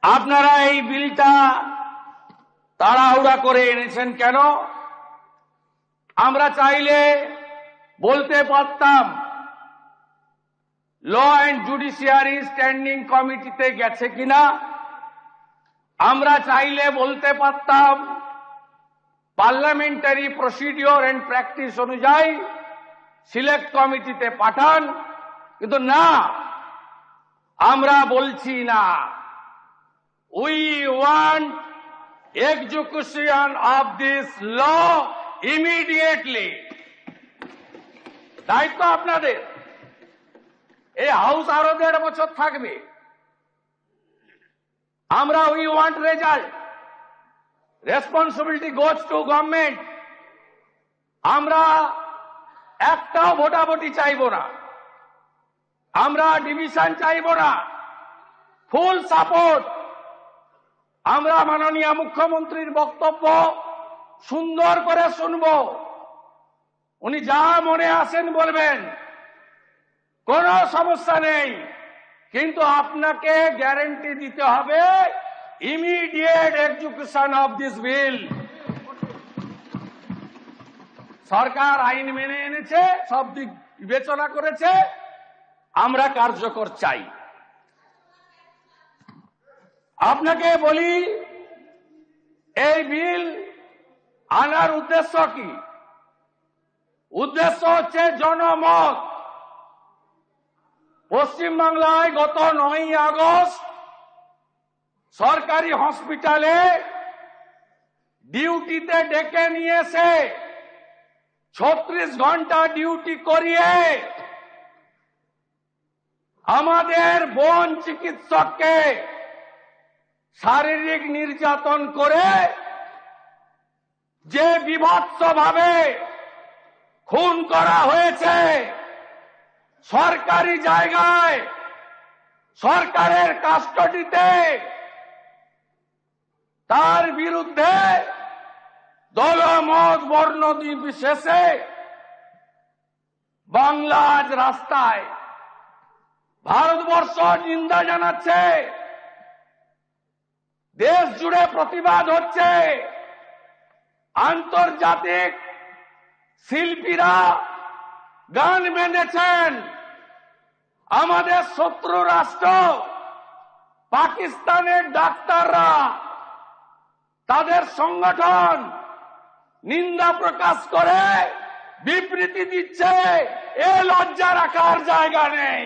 আপনারা এই বিলটা তাড়াহুড়া করে এনেছেন কেন? আমরা চাইলে বলতে পারতাম ল অ্যান্ড জুডিশিয়ারি স্ট্যান্ডিং কমিটিতে গেছে কিনা। আমরা চাইলে বলতে পারতাম পার্লামেন্টারি প্রসিডিওর অ্যান্ড প্র্যাকটিস অনুযায়ী সিলেক্ট কমিটিতে পাঠান, কিন্তু না, আমরা বলছি না। We want execution of this law immediately. দায়িত্ব আপনাদের। এই হাউস আরো 1.5 বছর থাকবে। আমরা we want result. Responsibility goes to government. আমরা একটাও ভোটাভুটি চাইব না, আমরা ডিভিশন চাইব না, ফুল সাপোর্ট। আমরা মাননীয় মুখ্যমন্ত্রীর বক্তব্য সুন্দর করে শুনব, উনি যা মনে আসেন বলবেন, কোনো সমস্যা নেই, কিন্তু আপনাকে গ্যারান্টি দিতে হবে immediate execution of this bill. সরকার আইন মেনে এনেছে, সব দিক বিবেচনা করেছে, আমরা কার্যকর চাই। আপনাকে বলি, এই বিল আনার উদ্দেশ্য কি? উদ্দেশ্য হচ্ছে জনমত। পশ্চিমবাংলায় গত 9ই আগস্ট সরকারি হসপিটালে ডিউটিতে ডেকে নিয়ে এসে 36 ঘন্টা ডিউটি করিয়ে আমাদের বোন চিকিৎসককে শারীরিক নির্যাতন করে যে বিভৎসভাবে খুন করা হয়েছে সরকারি জায়গায়, সরকারের কাস্টডিতে, তার বিরুদ্ধে দলমত বর্ণ নির্বিশেষে বাংলা আজ রাস্তায়। ভারতবর্ষ নিন্দা জানাচ্ছে, দেশ জুড়ে প্রতিবাদ হচ্ছে। আন্তর্জাতিক শিল্পীরা গান বেঁধেছেন। আমাদের শত্রু রাষ্ট্র পাকিস্তানের ডাক্তাররা, তাদের সংগঠন নিন্দা প্রকাশ করে বিবৃতি দিচ্ছে। এ লজ্জা রাখার জায়গা নেই।